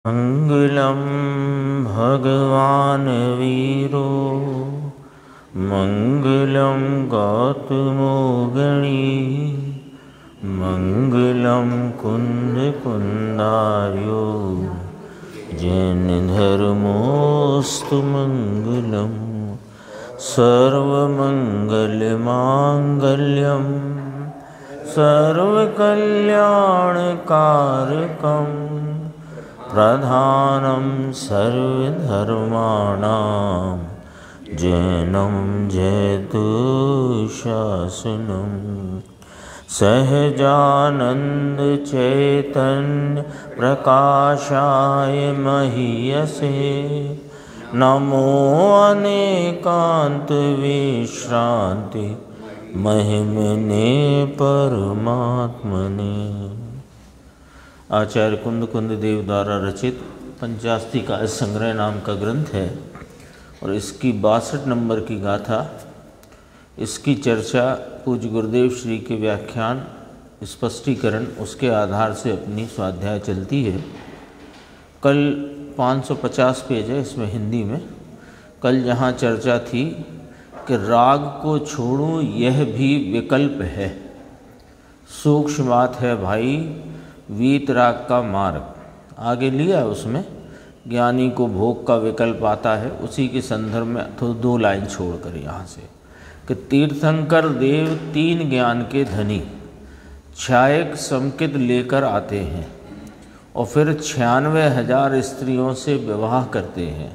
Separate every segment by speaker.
Speaker 1: मंगलम भगवान वीरो मंगलम गौतमो गणी मंगलम कुंद कुंदार्यो जैन धर्मोस्तु मंगलम सर्वमंगल मांगल्यम सर्वकल्याणकारकम प्रधानं सर्वधर्माणां जैनं जयतुशासनं सहजानंद चैतन्य प्रकाशाय महीयसे नमो अनेकांत विश्रांति महिमने परमात्मने। आचार्य कुंद कुंद देव द्वारा रचित पंचास्तिका संग्रह नाम का ग्रंथ है और इसकी 62 नंबर की गाथा, इसकी चर्चा पूज्य गुरुदेव श्री के व्याख्यान स्पष्टीकरण उसके आधार से अपनी स्वाध्याय चलती है। कल 550 पेज है इसमें हिंदी में। कल जहाँ चर्चा थी कि राग को छोड़ूं यह भी विकल्प है, सूक्ष्म बात है भाई, वीतराग का मार्ग आगे लिया। उसमें ज्ञानी को भोग का विकल्प आता है, उसी के संदर्भ में तो 2 लाइन छोड़कर यहाँ से कि तीर्थंकर देव 3 ज्ञान के धनी 6 समकित लेकर आते हैं और फिर 96,000 स्त्रियों से विवाह करते हैं।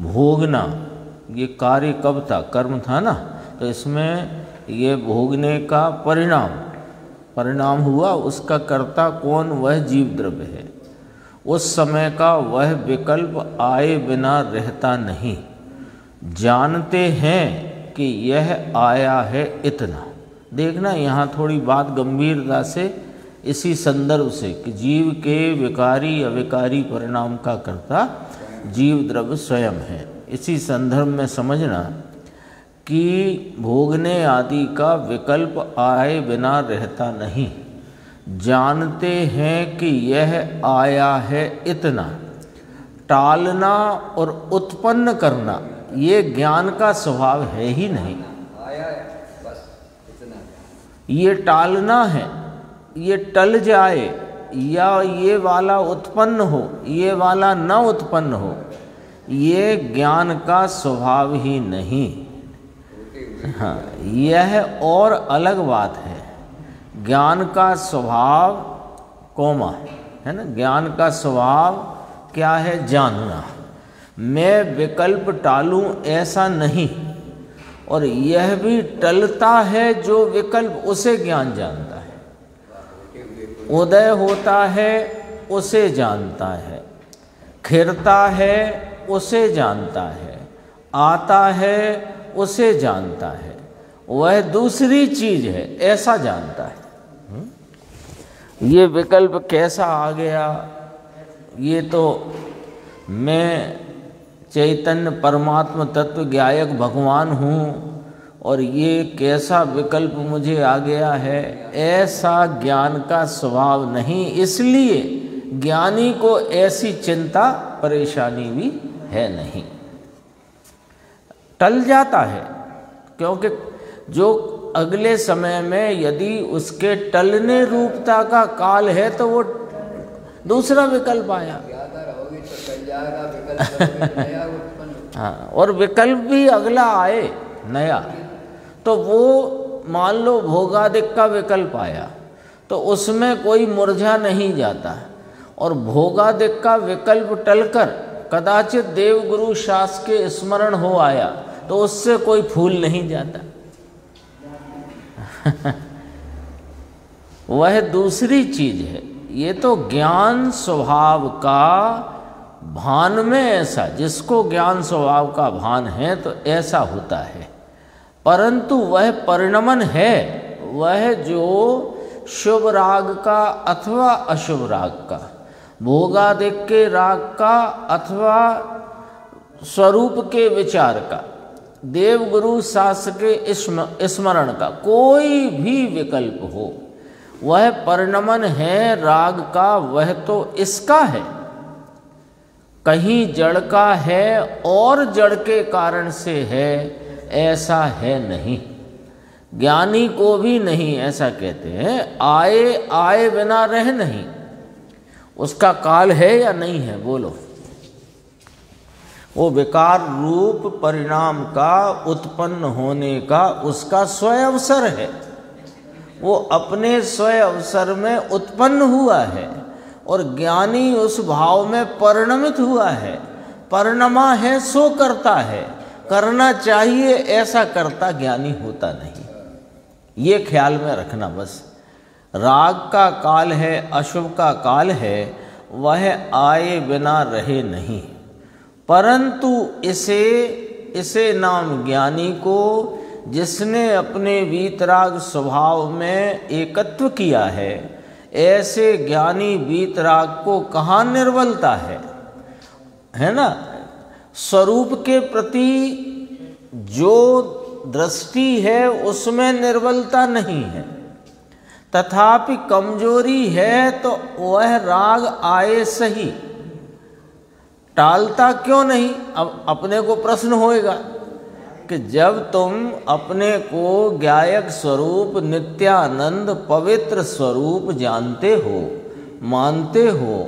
Speaker 1: भोगना ये कार्य कब था? कर्म था ना, तो इसमें ये भोगने का परिणाम हुआ। उसका कर्ता कौन? वह जीव द्रव्य है। उस समय का वह विकल्प आए बिना रहता नहीं। जानते हैं कि यह आया है इतना। देखना यहाँ थोड़ी बात गंभीरता से, इसी संदर्भ से कि जीव के विकारी अविकारी परिणाम का कर्ता जीव द्रव्य स्वयं है। इसी संदर्भ में समझना कि भोगने आदि का विकल्प आए बिना रहता नहीं। जानते हैं कि यह आया है इतना। टालना और उत्पन्न करना ये ज्ञान का स्वभाव है ही नहीं। ये टालना है, ये टल जाए या ये वाला उत्पन्न हो, ये वाला न उत्पन्न हो, ये ज्ञान का स्वभाव ही नहीं। हाँ, यह और अलग बात है। ज्ञान का स्वभाव कोमा है ना, ज्ञान का स्वभाव क्या है? जानना। मैं विकल्प टालूं ऐसा नहीं, और यह भी टलता है जो विकल्प, उसे ज्ञान जानता है। उदय होता है उसे जानता है, खिरता है उसे जानता है, आता है उसे जानता है, वह दूसरी चीज है ऐसा जानता है। ये विकल्प कैसा आ गया? ये तो मैं चैतन्य परमात्मा तत्व ज्ञायक भगवान हूँ और ये कैसा विकल्प मुझे आ गया है, ऐसा ज्ञान का स्वभाव नहीं। इसलिए ज्ञानी को ऐसी चिंता परेशानी भी है नहीं। टल जाता है क्योंकि जो अगले समय में यदि उसके टलने रूपता का काल है तो वो दूसरा विकल्प आया। हाँ, और विकल्प भी अगला आए नया, तो वो मान लो भोगादिक का विकल्प आया तो उसमें कोई मुरझा नहीं जाता, और भोगादिक का विकल्प टलकर कदाचित देवगुरु शास्त्र के स्मरण हो आया तो उससे कोई फूल नहीं जाता। वह दूसरी चीज है। ये तो ज्ञान स्वभाव का भान में ऐसा, जिसको ज्ञान स्वभाव का भान है तो ऐसा होता है, परंतु वह परिणमन है, वह जो शुभ राग का अथवा अशुभ राग का, भोगादिक के राग का अथवा स्वरूप के विचार का, देवगुरु शास्त्र के स्मरण का, कोई भी विकल्प हो, वह परिणमन है राग का, वह तो इसका है। कहीं जड़ का है और जड़ के कारण से है, ऐसा है नहीं। ज्ञानी को भी नहीं, ऐसा कहते हैं। आए आए बिना रह नहीं, उसका काल है या नहीं है? बोलो। वो विकार रूप परिणाम का उत्पन्न होने का उसका स्वयं अवसर है, वो अपने स्वयं अवसर में उत्पन्न हुआ है और ज्ञानी उस भाव में परिणमित हुआ है। परिणमा है सो करता है, करना चाहिए ऐसा करता ज्ञानी होता नहीं। ये ख्याल में रखना बस। राग का काल है, अशुभ का काल है, वह आए बिना रहे नहीं, परंतु इसे नाम ज्ञानी को, जिसने अपने वीतराग स्वभाव में एकत्व किया है, ऐसे ज्ञानी वीतराग को कहाँ निर्बलता है ना? स्वरूप के प्रति जो दृष्टि है उसमें निर्बलता नहीं है, तथापि कमजोरी है तो वह राग आए सही, टालता क्यों नहीं? अब अपने को प्रश्न होएगा कि जब तुम अपने को ज्ञायक स्वरूप, नित्यानंद पवित्र स्वरूप जानते हो, मानते हो,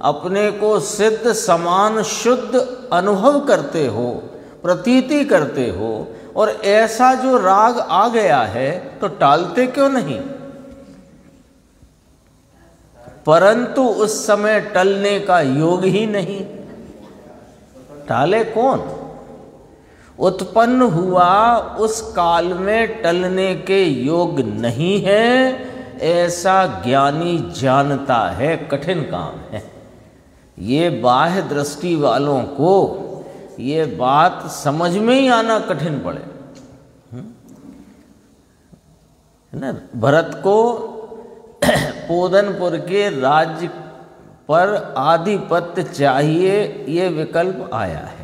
Speaker 1: अपने को सिद्ध समान शुद्ध अनुभव करते हो, प्रतीति करते हो, और ऐसा जो राग आ गया है तो टालते क्यों नहीं? परंतु उस समय टलने का योग ही नहीं। टाले कौन? उत्पन्न हुआ उस काल में टलने के योग नहीं है, ऐसा ज्ञानी जानता है। कठिन काम है ये। बाह्य दृष्टि वालों को ये बात समझ में ही आना कठिन पड़े, है ना? भरत को पोदनपुर के राज्य पर आधिपत्य चाहिए, ये विकल्प आया है।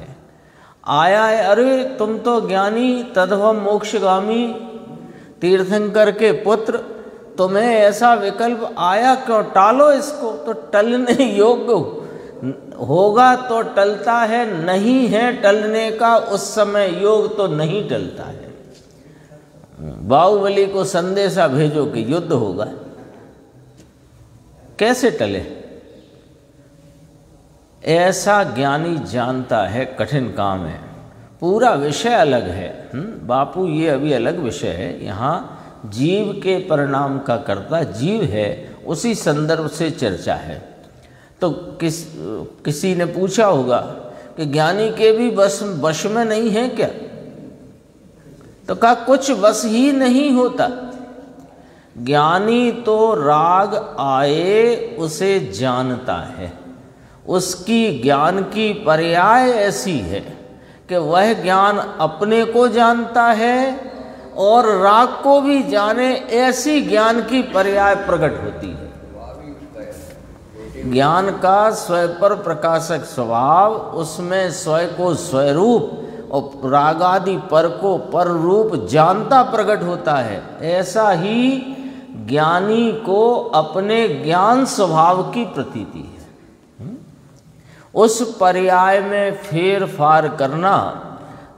Speaker 1: अरे तुम तो ज्ञानी तद्भव मोक्षगामी तीर्थंकर के पुत्र, तुम्हें ऐसा विकल्प आया क्यों? टालो इसको। तो टलने योग्य होगा तो टलता है, नहीं है टलने का उस समय योग तो नहीं टलता है। बाहुबली को संदेशा भेजो कि युद्ध होगा, कैसे टले? ऐसा ज्ञानी जानता है कठिन काम है। पूरा विषय अलग है। बापू ये अभी अलग विषय है। यहाँ जीव के परिणाम का कर्ता जीव है, उसी संदर्भ से चर्चा है। तो किसी ने पूछा होगा कि ज्ञानी के भी वश में नहीं है क्या? तो कहा कुछ वश ही नहीं होता। ज्ञानी तो राग आए उसे जानता है, उसकी ज्ञान की पर्याय ऐसी है कि वह ज्ञान अपने को जानता है और राग को भी जाने, ऐसी ज्ञान की पर्याय प्रकट होती है। ज्ञान का स्वयं पर प्रकाशक स्वभाव, उसमें स्वयं को स्वरूप और रागादि पर को पर रूप जानता प्रकट होता है। ऐसा ही ज्ञानी को अपने ज्ञान स्वभाव की प्रतीति है। उस पर्याय में फेर फार करना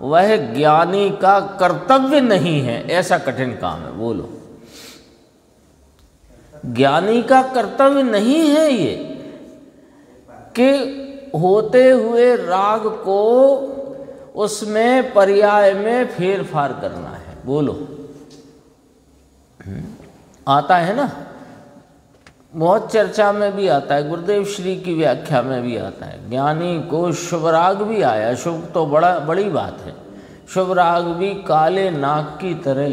Speaker 1: वह ज्ञानी का कर्तव्य नहीं है। ऐसा कठिन काम है। बोलो, ज्ञानी का कर्तव्य नहीं है ये कि होते हुए राग को उसमें पर्याय में फेर फार करना है। बोलो, आता है ना, बहुत चर्चा में भी आता है, गुरुदेव श्री की व्याख्या में भी आता है। ज्ञानी को शुभ राग भी आया। शुभ तो बड़ी बात है। शुभ राग भी काले नाग की तरह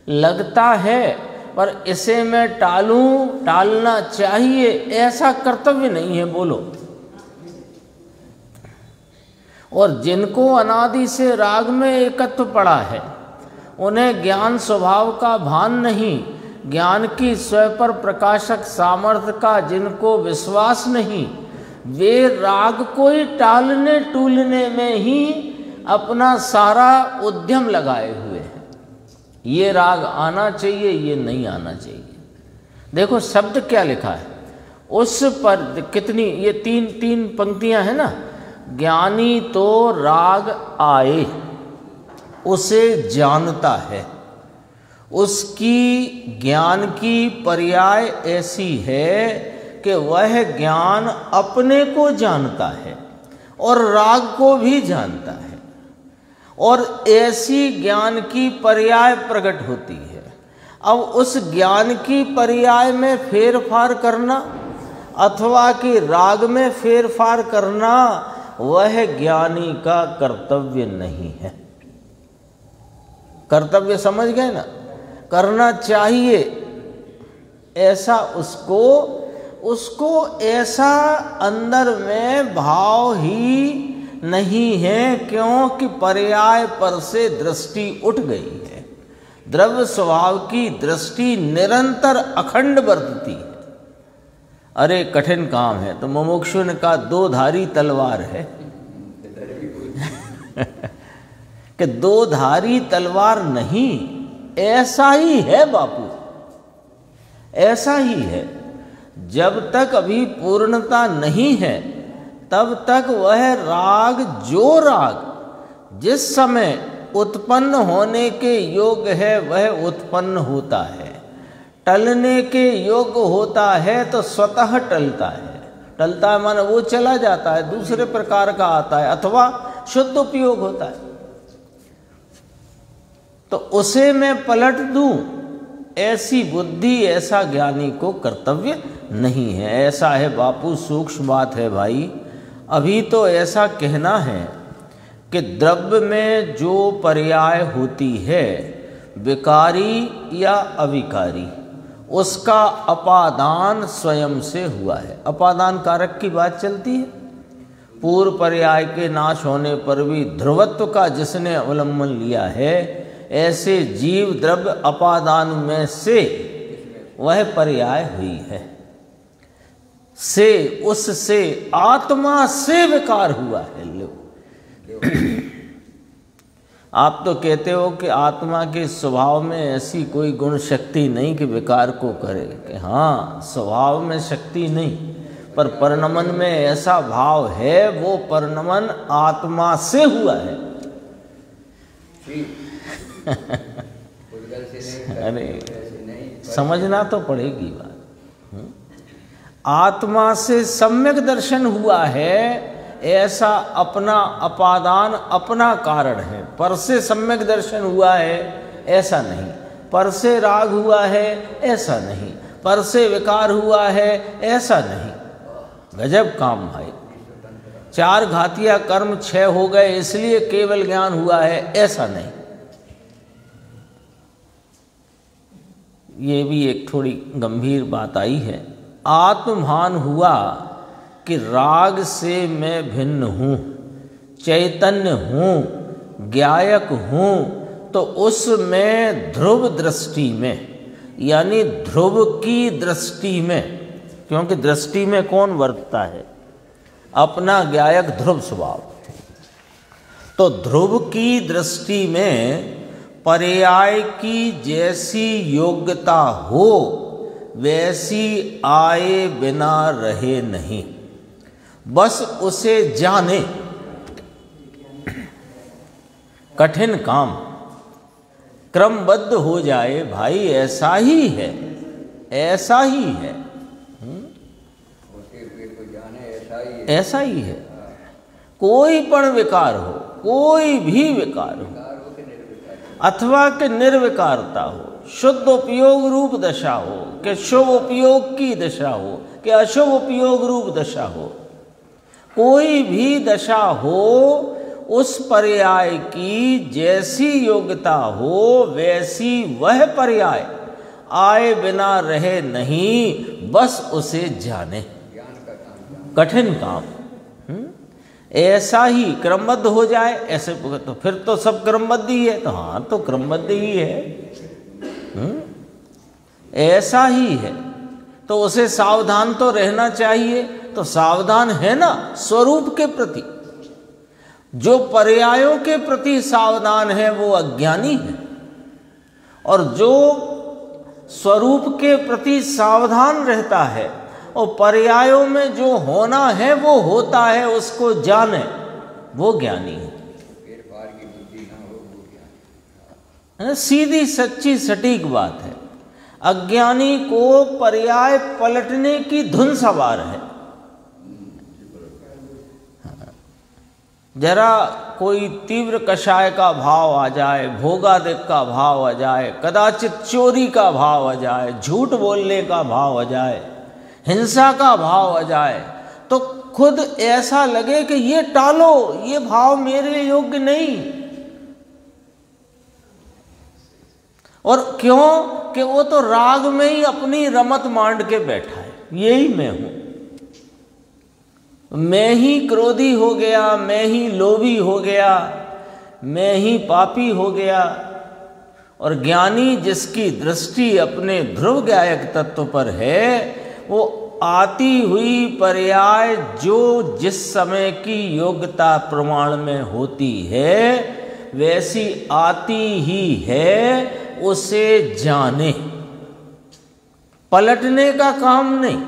Speaker 1: लगता है, पर इसे मैं टालना चाहिए ऐसा कर्तव्य नहीं है। बोलो, और जिनको अनादि से राग में एकत्व पड़ा है, उन्हें ज्ञान स्वभाव का भान नहीं, ज्ञान की स्वयं पर प्रकाशक सामर्थ्य का जिनको विश्वास नहीं, वे राग को ही टालने टूलने में ही अपना सारा उद्यम लगाए हुए हैं। ये राग आना चाहिए, ये नहीं आना चाहिए। देखो शब्द क्या लिखा है, उस पर कितनी, ये तीन तीन पंक्तियां हैं ना। ज्ञानी तो राग आए उसे जानता है, उसकी ज्ञान की पर्याय ऐसी है कि वह ज्ञान अपने को जानता है और राग को भी जानता है, और ऐसी ज्ञान की पर्याय प्रकट होती है। अब उस ज्ञान की पर्याय में फेरफार करना अथवा कि राग में फेरफार करना वह ज्ञानी का कर्तव्य नहीं है। कर्तव्य समझ गए ना, करना चाहिए ऐसा उसको ऐसा अंदर में भाव ही नहीं है, क्योंकि पर्याय पर से दृष्टि उठ गई है। द्रव्य स्वभाव की दृष्टि निरंतर अखंड बरतती है। अरे कठिन काम है, तो मुमुक्षु ने कहा दो धारी तलवार है कि दो धारी तलवार नहीं, ऐसा ही है बापू, ऐसा ही है। जब तक अभी पूर्णता नहीं है तब तक वह राग, जो राग जिस समय उत्पन्न होने के योग्य है वह उत्पन्न होता है, टलने के योग्य होता है तो स्वतः टलता है। टलता है माने वो चला जाता है, दूसरे प्रकार का आता है अथवा शुद्ध उपयोग होता है। तो उसे मैं पलट दूं, ऐसी बुद्धि, ऐसा ज्ञानी को कर्तव्य नहीं है। ऐसा है बापू, सूक्ष्म बात है भाई। अभी तो ऐसा कहना है कि द्रव्य में जो पर्याय होती है, विकारी या अविकारी, उसका अपादान स्वयं से हुआ है। अपादान कारक की बात चलती है। पूर्व पर्याय के नाश होने पर भी ध्रुवत्व का जिसने अवलंबन लिया है, ऐसे जीव द्रव्य अपादान में से वह पर्याय हुई है, से उससे आत्मा से विकार हुआ है। लो आप तो कहते हो कि आत्मा के स्वभाव में ऐसी कोई गुण शक्ति नहीं कि विकार को करे, कि हाँ स्वभाव में शक्ति नहीं, पर परिणमन में ऐसा भाव है, वो परिणमन आत्मा से हुआ है। अरे समझना तो पड़ेगी बात। आत्मा से सम्यक दर्शन हुआ है, ऐसा अपना अपादान अपना कारण है। पर से सम्यक दर्शन हुआ है ऐसा नहीं, पर से राग हुआ है ऐसा नहीं, पर से विकार हुआ है ऐसा नहीं। गजब काम भाई। चार घातिया कर्म 6 हो गए इसलिए केवल ज्ञान हुआ है ऐसा नहीं। ये भी एक थोड़ी गंभीर बात आई है। आत्मभान हुआ कि राग से मैं भिन्न हूँ, चैतन्य हूँ, ज्ञायक हूँ, तो उसमें ध्रुव दृष्टि में, यानी ध्रुव की दृष्टि में, क्योंकि दृष्टि में कौन वर्तता है? अपना ज्ञायक ध्रुव स्वभाव। तो ध्रुव की दृष्टि में पर्याय की जैसी योग्यता हो वैसी आए बिना रहे नहीं, बस उसे जाने। कठिन काम, क्रमबद्ध हो जाए भाई, ऐसा ही है, ऐसा ही है, ऐसा ही है। कोई पण विकार हो, कोई भी विकार हो, अथवा कि निर्विकारता हो, शुद्ध उपयोग रूप दशा हो, कि शुभ उपयोग की दशा हो, कि अशुभ उपयोग रूप दशा हो, कोई भी दशा हो, उस पर्याय की जैसी योग्यता हो वैसी वह पर्याय आए बिना रहे नहीं, बस उसे जाने। कठिन काम। ऐसा ही क्रमबद्ध हो जाए, ऐसे तो फिर तो सब क्रमबद्ध ही है। तो हाँ, तो क्रमबद्ध ही है, ऐसा ही है, तो उसे सावधान तो रहना चाहिए। तो सावधान है ना स्वरूप के प्रति। जो पर्यायों के प्रति सावधान है वो अज्ञानी है, और जो स्वरूप के प्रति सावधान रहता है और पर्यायों में जो होना है वो होता है, उसको जाने, वो ज्ञानी है। सीधी सच्ची सटीक बात है। अज्ञानी को पर्याय पलटने की धुन सवार है। जरा कोई तीव्र कषाय का भाव आ जाए, भोगादिक का भाव आ जाए, कदाचित चोरी का भाव आ जाए, झूठ बोलने का भाव आ जाए, हिंसा का भाव आ जाए, तो खुद ऐसा लगे कि ये टालो, ये भाव मेरे योग्य नहीं। और क्यों? कि वो तो राग में ही अपनी रमत मांड के बैठा है, यही मैं हूं, मैं ही क्रोधी हो गया, मैं ही लोभी हो गया, मैं ही पापी हो गया। और ज्ञानी जिसकी दृष्टि अपने ध्रुव ज्ञायक तत्व पर है, वो आती हुई पर्याय जो जिस समय की योग्यता प्रमाण में होती है वैसी आती ही है, उसे जाने, पलटने का काम नहीं।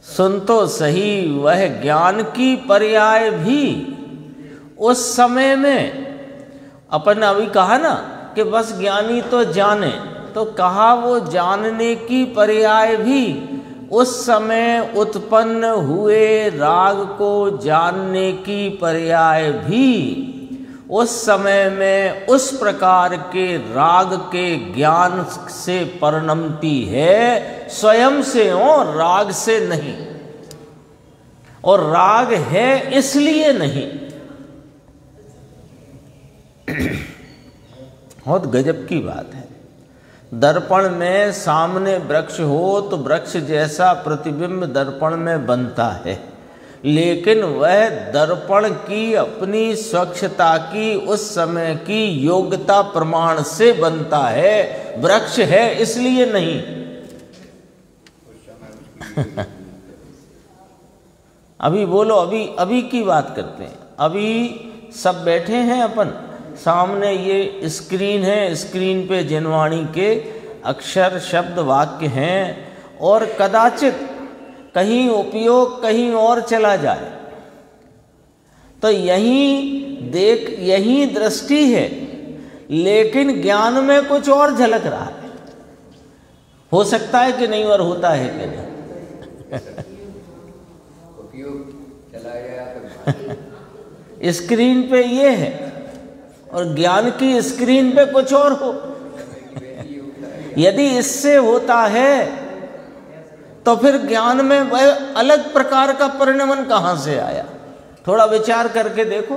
Speaker 1: सुन तो सही, वह ज्ञान की पर्याय भी उस समय में, अपन अभी कहा ना कि बस ज्ञानी तो जाने, तो कहा वो जानने की पर्याय भी उस समय उत्पन्न हुए राग को जानने की पर्याय भी उस समय में उस प्रकार के राग के ज्ञान से परिणमती है, स्वयं से हो, राग से नहीं। और राग है इसलिए नहीं। बहुत गजब की बात है। दर्पण में सामने वृक्ष हो तो वृक्ष जैसा प्रतिबिंब दर्पण में बनता है, लेकिन वह दर्पण की अपनी स्वच्छता की उस समय की योग्यता प्रमाण से बनता है, वृक्ष है इसलिए नहीं। अभी बोलो, अभी की बात करते हैं। अभी सब बैठे हैं अपन, सामने ये स्क्रीन है, स्क्रीन पे जिनवाणी के अक्षर शब्द वाक्य हैं, और कदाचित कहीं उपयोग कहीं और चला जाए तो यही दृष्टि है, लेकिन ज्ञान में कुछ और झलक रहा है। हो सकता है कि नहीं, और होता है कि नहीं। स्क्रीन पे ये है और ज्ञान की स्क्रीन पे कुछ और हो। यदि इससे होता है तो फिर ज्ञान में वह अलग प्रकार का परिणमन कहां से आया? थोड़ा विचार करके देखो।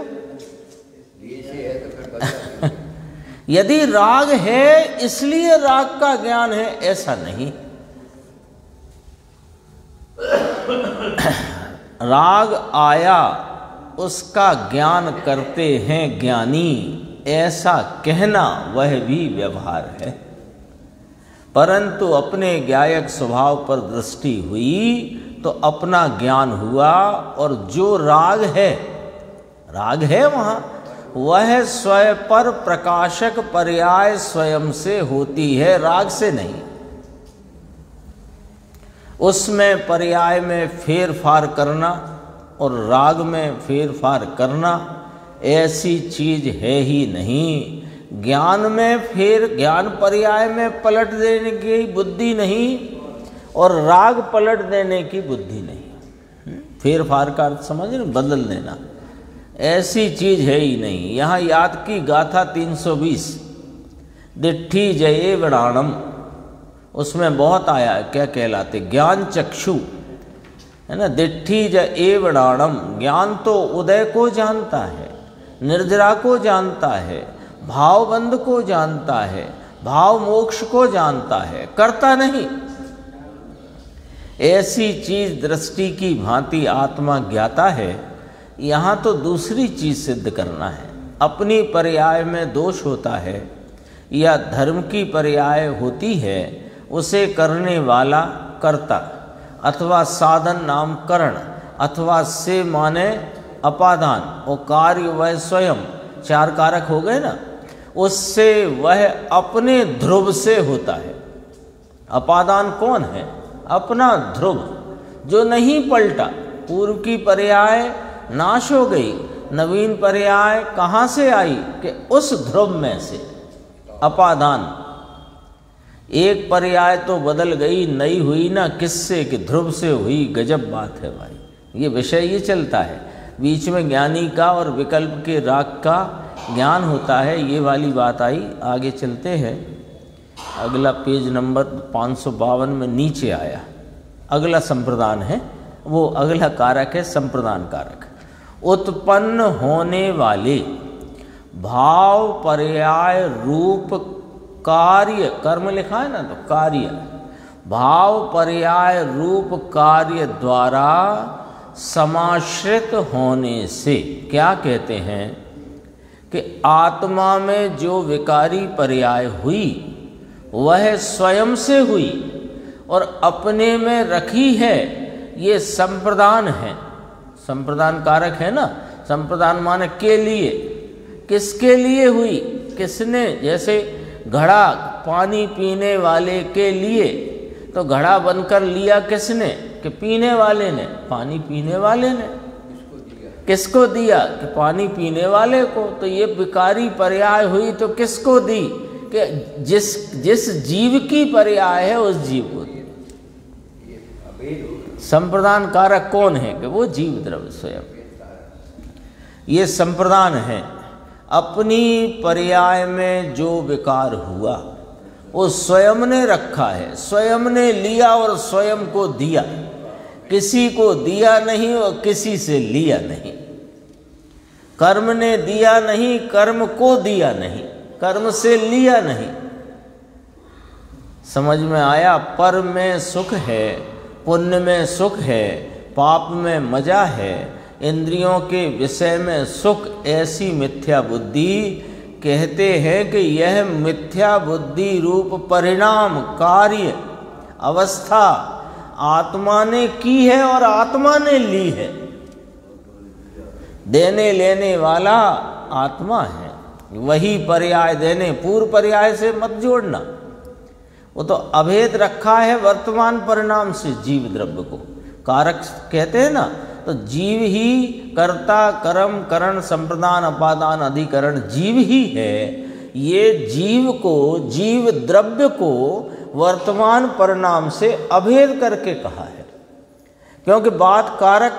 Speaker 1: यदि राग है इसलिए राग का ज्ञान है, ऐसा नहीं। राग आया उसका ज्ञान करते हैं ज्ञानी, ऐसा कहना वह भी व्यवहार है। परंतु अपने ज्ञायक स्वभाव पर दृष्टि हुई तो अपना ज्ञान हुआ, और जो राग है वहाँ, वह स्वयं पर प्रकाशक पर्याय स्वयं से होती है, राग से नहीं। उसमें पर्याय में फेर फार करना और राग में फेर फार करना ऐसी चीज है ही नहीं। ज्ञान पर्याय में पलट देने की बुद्धि नहीं, और राग पलट देने की बुद्धि नहीं। फेर फार का अर्थ समझ रहे, बदल देना, ऐसी चीज है ही नहीं। यहाँ याद की गाथा 320, दिट्ठी जये विडाणम, उसमें बहुत आया है, क्या कहलाते, ज्ञान चक्षु है ना। दिट्ठी जये विडाणम, ज्ञान तो उदय को जानता है, निर्जरा को जानता है, भावबंध को जानता है, भाव मोक्ष को जानता है, करता नहीं। ऐसी चीज दृष्टि की भांति आत्मा ज्ञाता है। यहाँ तो दूसरी चीज सिद्ध करना है। अपनी पर्याय में दोष होता है या धर्म की पर्याय होती है, उसे करने वाला कर्ता अथवा साधन नाम करण अथवा से माने अपादान, और कार्य वह स्वयं, चार कारक हो गए ना, उससे वह अपने ध्रुव से होता है। अपादान कौन है? अपना ध्रुव जो नहीं पलटा। पूर्व की पर्याय नाश हो गई, नवीन पर्याय कहाँ से आई कि उस ध्रुव में से, अपादान। एक पर्याय तो बदल गई, नई हुई ना किससे कि ध्रुव से हुई। गजब बात है भाई, ये विषय ये चलता है। बीच में ज्ञानी का और विकल्प के राग का ज्ञान होता है, ये वाली बात आई। आगे चलते हैं, अगला पेज नंबर 552 में नीचे आया, अगला संप्रदान है, वो अगला कारक है संप्रदान कारक। उत्पन्न होने वाले भाव पर्याय रूप कार्य, कर्म लिखा है ना तो कार्य, भाव पर्याय रूप कार्य द्वारा समाश्रित होने से क्या कहते हैं कि आत्मा में जो विकारी पर्याय हुई वह स्वयं से हुई और अपने में रखी है, ये संप्रदान है। संप्रदान कारक है ना, संप्रदान माने के लिए, किसके लिए हुई, किसने। जैसे घड़ा पानी पीने वाले के लिए, तो घड़ा बनकर लिया किसने कि पीने वाले ने, पानी पीने वाले ने। किसको दिया कि पानी पीने वाले को। तो ये विकारी पर्याय हुई तो किसको दी कि जिस जीव की पर्याय है उस जीव को दी। संप्रदान कारक कौन है कि वो जीव द्रव्य स्वयं। ये संप्रदान है। अपनी पर्याय में जो विकार हुआ वो स्वयं ने रखा है, स्वयं ने लिया और स्वयं को दिया। किसी को दिया नहीं और किसी से लिया नहीं। कर्म ने दिया नहीं, कर्म को दिया नहीं, कर्म से लिया नहीं। समझ में आया। पर में सुख है, पुण्य में सुख है, पाप में मजा है, इंद्रियों के विषय में सुख, ऐसी मिथ्या बुद्धि कहते हैं कि यह मिथ्या बुद्धि रूप परिणाम कार्य अवस्था आत्मा ने की है और आत्मा ने ली है। देने लेने वाला आत्मा है, वही पर्याय देने, पूर्व पर्याय से मत जोड़ना। वो तो अभेद रखा है वर्तमान परिणाम से जीव द्रव्य को। कारक कहते हैं ना, तो जीव ही कर्ता कर्म करण संप्रदान अपादान अधिकरण जीव ही है। ये जीव को, जीव द्रव्य को वर्तमान परिणाम से अभेद करके कहा है। क्योंकि बात कारक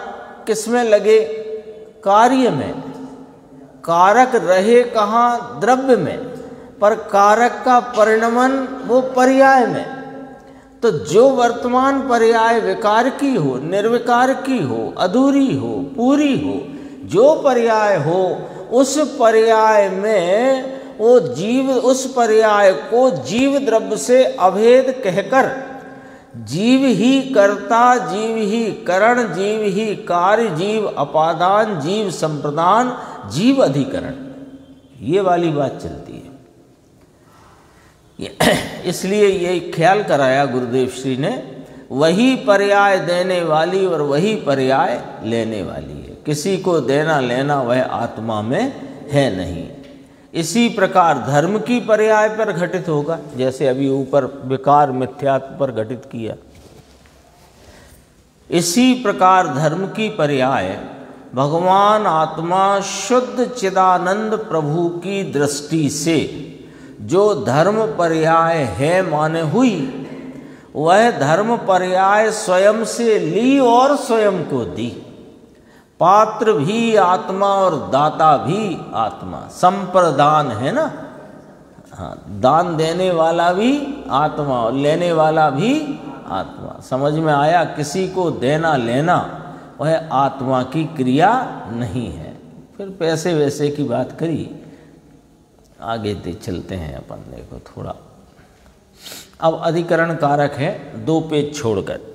Speaker 1: किसमें लगे, कार्य में। कारक रहे कहाँ, द्रव्य में, पर कारक का परिणमन वो पर्याय में। तो जो वर्तमान पर्याय विकार की हो, निर्विकार की हो, अधूरी हो, पूरी हो, जो पर्याय हो, उस पर्याय में वो जीव, उस पर्याय को जीव द्रव्य से अभेद कहकर जीव ही कर्ता, जीव ही करण, जीव ही कार्य, जीव अपादान, जीव संप्रदान, जीव अधिकरण, ये वाली बात चलती है। इसलिए ये ख्याल कराया गुरुदेव श्री ने, वही पर्याय देने वाली और वही पर्याय लेने वाली है। किसी को देना लेना वह आत्मा में है नहीं। इसी प्रकार धर्म की पर्याय पर घटित होगा, जैसे अभी ऊपर विकार मिथ्यात्व पर घटित किया। इसी प्रकार धर्म की पर्याय भगवान आत्मा शुद्ध चिदानंद प्रभु की दृष्टि से जो धर्म पर्याय है माने हुई, वह धर्म पर्याय स्वयं से ली और स्वयं को दी। पात्र भी आत्मा और दाता भी आत्मा, संप्रदान है ना। हाँ, दान देने वाला भी आत्मा और लेने वाला भी आत्मा। समझ में आया। किसी को देना लेना वह आत्मा की क्रिया नहीं है। फिर पैसे वैसे की बात करी, आगे चलते हैं अपन। देखो थोड़ा, अब अधिकरण कारक है, 2 पेज छोड़कर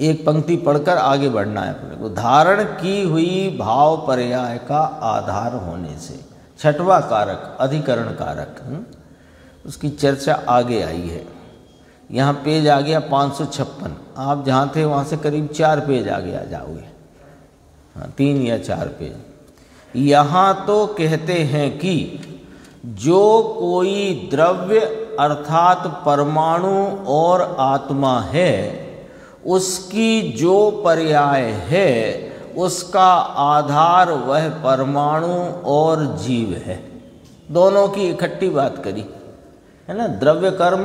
Speaker 1: एक पंक्ति पढ़कर आगे बढ़ना है अपने को। धारण की हुई भाव पर्याय का आधार होने से, 6वां कारक अधिकरण कारक, उसकी चर्चा आगे आई है। यहाँ पेज आ गया 556। आप जहाँ थे वहाँ से करीब 4 पेज आगे आ जाओगे। हाँ, 3 या 4 पेज। यहाँ तो कहते हैं कि जो कोई द्रव्य अर्थात परमाणु और आत्मा है, उसकी जो पर्याय है उसका आधार वह परमाणु और जीव है। दोनों की इकट्ठी बात करी है ना। द्रव्य कर्म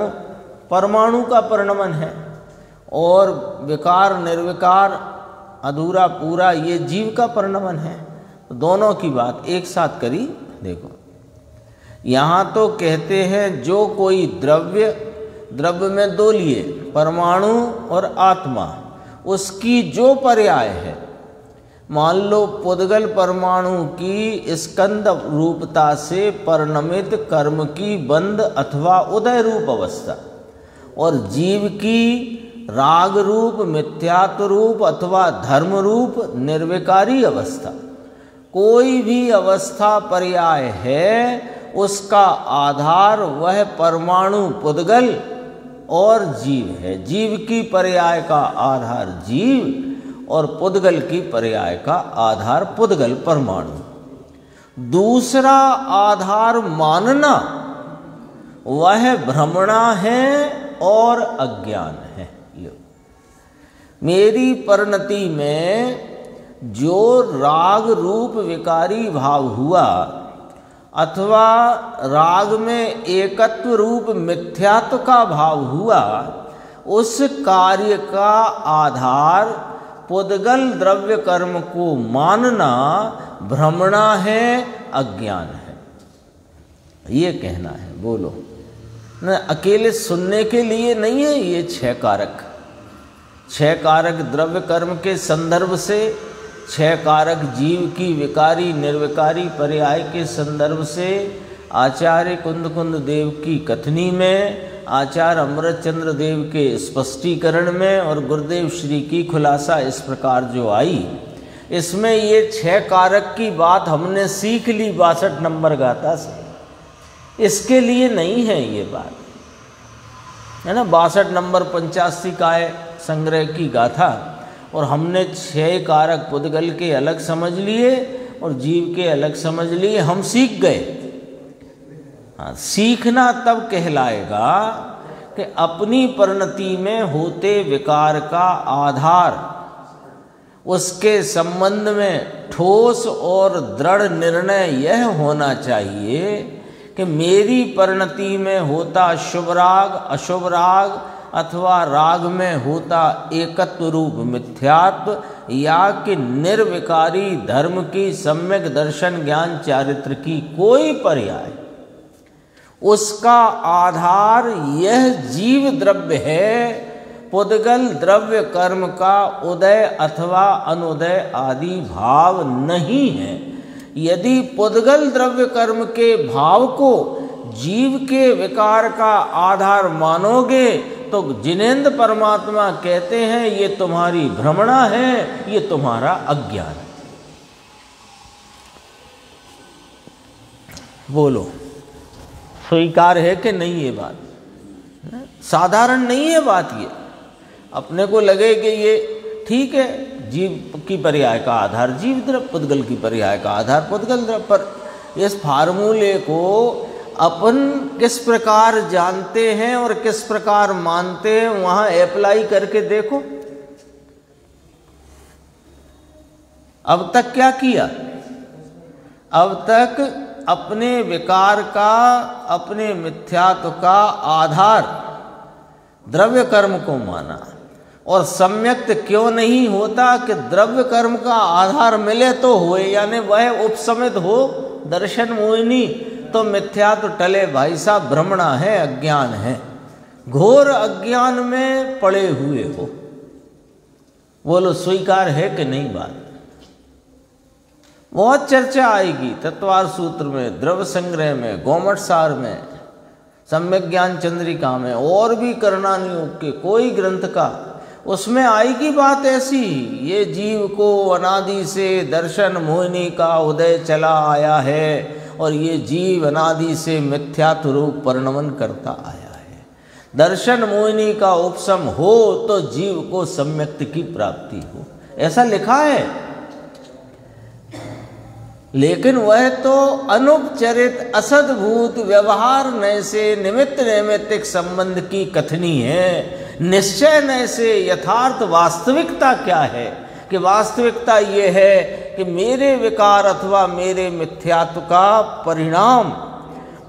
Speaker 1: परमाणु का परिणमन है और विकार निर्विकार अधूरा पूरा ये जीव का परिणमन है। तो दोनों की बात एक साथ करी। देखो यहाँ तो कहते हैं जो कोई द्रव्य, द्रव्य में दो लिए परमाणु और आत्मा, उसकी जो पर्याय है, मान लो पुद्गल परमाणु की स्कंद रूपता से परिणमित कर्म की बंध अथवा उदय रूप अवस्था और जीव की राग रूप मिथ्यात्व रूप अथवा धर्म रूप निर्विकारी अवस्था, कोई भी अवस्था पर्याय है, उसका आधार वह परमाणु पुद्गल और जीव है। जीव की पर्याय का आधार जीव और पुद्गल की पर्याय का आधार पुद्गल परमाणु। दूसरा आधार मानना वह भ्रमणा है और अज्ञान है। मेरी परिणति में जो राग रूप विकारी भाव हुआ अथवा राग में एकत्व रूप मिथ्यात्व का भाव हुआ, उस कार्य का आधार पुद्गल द्रव्य कर्म को मानना भ्रमणा है, अज्ञान है। ये कहना है। बोलो न, अकेले सुनने के लिए नहीं है ये छह कारक। छह कारक द्रव्य कर्म के संदर्भ से, छह कारक जीव की विकारी निर्विकारी पर्याय के संदर्भ से आचार्य कुंद देव की कथनी में, आचार्य अमृतचंद्र देव के स्पष्टीकरण में और गुरुदेव श्री की खुलासा इस प्रकार जो आई, इसमें ये छह कारक की बात हमने सीख ली 62 नंबर गाथा से। इसके लिए नहीं है ये बात, है ना। 62 नंबर 85 काय संग्रह की गाथा, और हमने छह कारक पुद्गल के अलग समझ लिए और जीव के अलग समझ लिए, हम सीख गए। हाँ, सीखना तब कहलाएगा कि अपनी परिणति में होते विकार का आधार, उसके संबंध में ठोस और दृढ़ निर्णय यह होना चाहिए कि मेरी परिणति में होता शुभ राग अशुभ राग अथवा राग में होता एकत्व रूप मिथ्यात्व या कि निर्विकारी धर्म की सम्यक दर्शन ज्ञान चारित्र की कोई पर्याय, उसका आधार यह जीव द्रव्य है। पुद्गल द्रव्य कर्म का उदय अथवा अनुदय आदि भाव नहीं है। यदि पुद्गल द्रव्य कर्म के भाव को जीव के विकार का आधार मानोगे तो जिनेंद्र परमात्मा कहते हैं ये तुम्हारी भ्रमणा है, ये तुम्हारा अज्ञान है। बोलो स्वीकार है कि नहीं? ये बात साधारण नहीं है बात। ये अपने को लगे कि ये ठीक है, जीव की पर्याय का आधार जीव द्रव्य, पुद्गल की पर्याय का आधार पुद्गल द्रव्य, पर इस फार्मूले को अपन किस प्रकार जानते हैं और किस प्रकार मानते हैं, वहां अप्लाई करके देखो। अब तक क्या किया? अब तक अपने विकार का, अपने मिथ्यात्व का आधार द्रव्य कर्म को माना। और सम्यक्त क्यों नहीं होता कि द्रव्य कर्म का आधार मिले तो होए, यानी वह उपसमित हो दर्शन मोहिनी, तो मिथ्यात्व टले भाई साहब, भ्रमणा है, अज्ञान है, घोर अज्ञान में पड़े हुए हो। बोलो स्वीकार है कि नहीं? बात बहुत चर्चा आएगी तत्वार सूत्र में, द्रव्य संग्रह में, गोमठ सार में, सम्यक ज्ञान चंद्रिका में, और भी करणानियोग के कोई ग्रंथ का, उसमें आएगी बात ऐसी। ये जीव को अनादि से दर्शन मोहिनी का उदय चला आया है और ये जीव अनादि से मिथ्यात्व रूप परिणमन करता आया है। दर्शन मोहिनी का उपशम हो तो जीव को सम्यक्त की प्राप्ति हो, ऐसा लिखा है। लेकिन वह तो अनुपचरित असद्भूत व्यवहार नय से निमित्त नैमित्तिक संबंध की कथनी है। निश्चय नय से यथार्थ वास्तविकता क्या है कि वास्तविकता ये है कि मेरे विकार अथवा मेरे मिथ्यात्व का परिणाम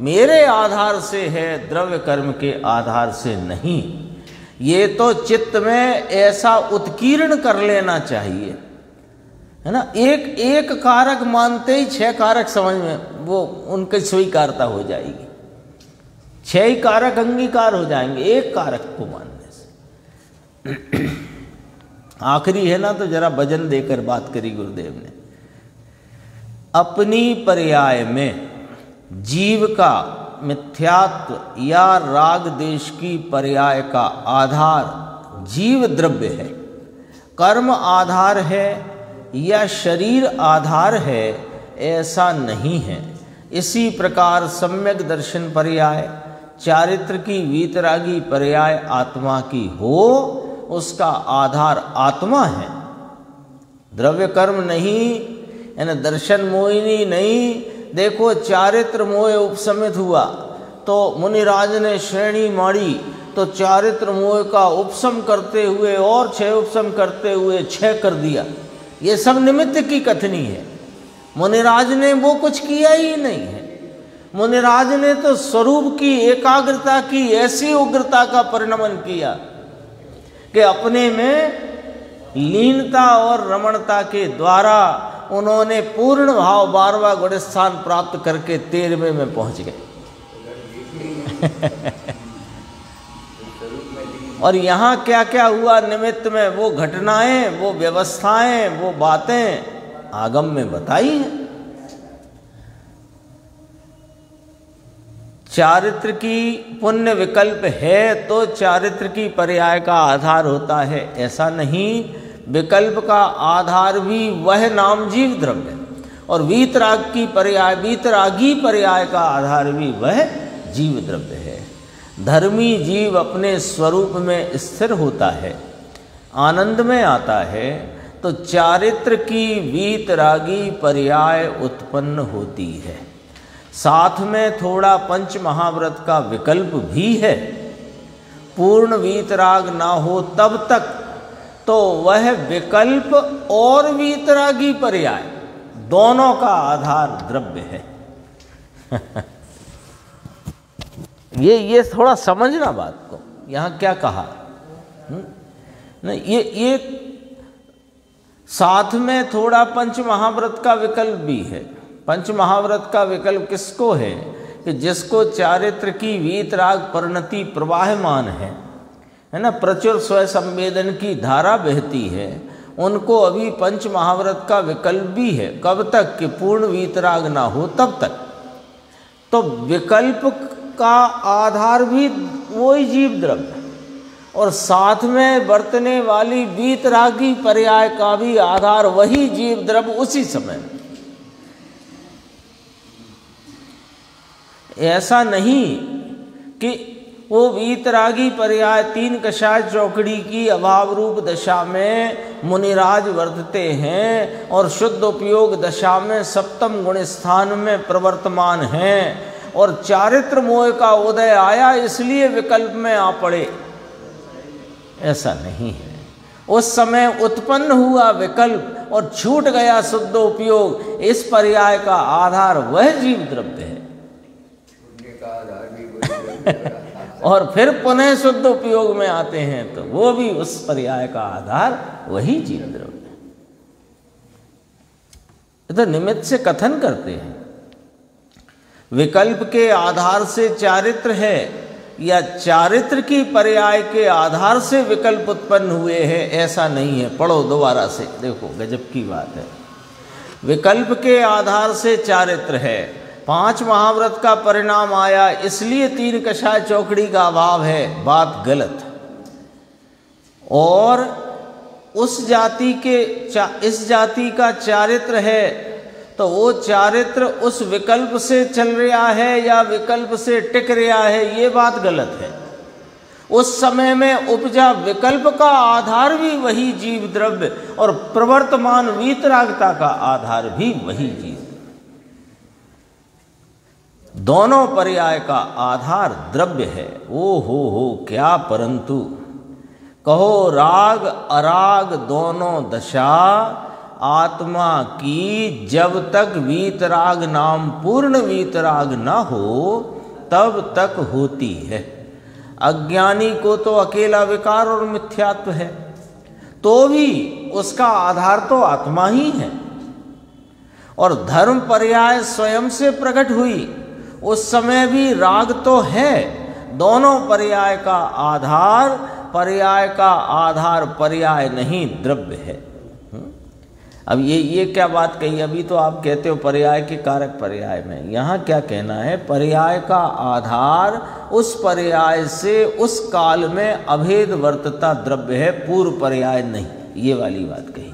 Speaker 1: मेरे आधार से है, द्रव्य कर्म के आधार से नहीं। ये तो चित्त में ऐसा उत्कीर्ण कर लेना चाहिए, है ना। एक कारक मानते ही 6 कारक समझ में वो उनकी स्वीकारता हो जाएगी, 6 ही कारक अंगीकार हो जाएंगे एक कारक को मानने से। आखिरी है ना, तो जरा वजन देकर बात करी गुरुदेव ने। अपनी पर्याय में जीव का मिथ्यात्व या राग देश की पर्याय का आधार जीव द्रव्य है, कर्म आधार है या शरीर आधार है, ऐसा नहीं है। इसी प्रकार सम्यक दर्शन पर्याय चारित्र की वीतरागी पर्याय आत्मा की हो, उसका आधार आत्मा है, द्रव्य कर्म नहीं, यानी दर्शन मोहिनी नहीं। देखो चारित्र मोह उपसमित हुआ तो मुनिराज ने श्रेणी माड़ी, तो चारित्र मोह का उपसम करते हुए और 6 उपसम करते हुए 6 कर दिया। ये सब निमित्त की कथनी है, मुनिराज ने वो कुछ किया ही नहीं है। मुनिराज ने तो स्वरूप की एकाग्रता की ऐसी उग्रता का परिणमन किया कि अपने में लीनता और रमणता के द्वारा उन्होंने पूर्ण भाव 12वां गुण स्थान प्राप्त करके 13वें में पहुंच गए। और यहाँ क्या क्या हुआ निमित्त में, वो घटनाएं, वो व्यवस्थाएं, वो बातें आगम में बताई हैं। चारित्र की पुण्य विकल्प है तो चारित्र की पर्याय का आधार होता है, ऐसा नहीं। विकल्प का आधार भी वह नाम जीव द्रव्य, और वीतराग की पर्याय, वीतरागी पर्याय का आधार भी वह जीव द्रव्य है। धर्मी जीव अपने स्वरूप में स्थिर होता है, आनंद में आता है, तो चारित्र की वीतरागी पर्याय उत्पन्न होती है। साथ में थोड़ा पंच महाव्रत का विकल्प भी है। पूर्ण वीतराग ना हो तब तक तो वह विकल्प और वीतरागी पर्याय दोनों का आधार द्रव्य है। ये थोड़ा समझना बात को, यहाँ क्या कहा। नहीं, ये साथ में थोड़ा पंच महाव्रत का विकल्प भी है। पंच महाव्रत का विकल्प किसको है कि जिसको चारित्र की वीतराग परिणति प्रवाहमान है ना, प्रचुर स्व संवेदन की धारा बहती है, उनको अभी पंच महाव्रत का विकल्प भी है। कब तक कि पूर्ण वीतराग ना हो तब तक। तो विकल्प का आधार भी वही जीव द्रव्य, और साथ में बरतने वाली वीतरागी पर्याय का भी आधार वही जीव द्रव्य उसी समय। ऐसा नहीं कि वो वीतरागी पर्याय 3 कषाय चौकड़ी की अभाव रूप दशा में मुनिराज वर्तते हैं और शुद्ध उपयोग दशा में सप्तम गुण स्थान में प्रवर्तमान हैं, और चारित्र मोह का उदय आया इसलिए विकल्प में आ पड़े, ऐसा नहीं है। उस समय उत्पन्न हुआ विकल्प और छूट गया शुद्ध उपयोग, इस पर्याय का आधार वह जीव द्रव्य है। और फिर पुनः शुद्ध उपयोग में आते हैं तो वो भी उस पर्याय का आधार वही जीव द्रव्य है। तो निमित्त से कथन करते हैं, विकल्प के आधार से चारित्र है या चारित्र की पर्याय के आधार से विकल्प उत्पन्न हुए हैं, ऐसा नहीं है। पढ़ो दोबारा से, देखो गजब की बात है। विकल्प के आधार से चारित्र है, 5 महाव्रत का परिणाम आया इसलिए 3 कषाय चौकड़ी का अभाव है, बात गलत। और उस जाति के इस जाति का चारित्र है तो वो चारित्र उस विकल्प से चल रहा है या विकल्प से टिक रहा है, ये बात गलत है। उस समय में उपजा विकल्प का आधार भी वही जीव द्रव्य और प्रवर्तमान वीतरागता का आधार भी वही जीव। दोनों पर्याय का आधार द्रव्य है। ओ हो क्या परंतु कहो राग अराग दोनों दशा, आत्मा की जब तक वीतराग नाम पूर्ण वीतराग न हो तब तक होती है। अज्ञानी को तो अकेला विकार और मिथ्यात्व है, तो भी उसका आधार तो आत्मा ही है। और धर्म पर्याय स्वयं से प्रकट हुई उस समय भी राग तो है। दोनों पर्याय का आधार पर्याय नहीं द्रव्य है। अब ये क्या बात कही? अभी तो आप कहते हो पर्याय के कारक पर्याय में, यहाँ क्या कहना है? पर्याय का आधार उस पर्याय से उस काल में अभेद वर्तता द्रव्य है, पूर्व पर्याय नहीं। ये वाली बात कही,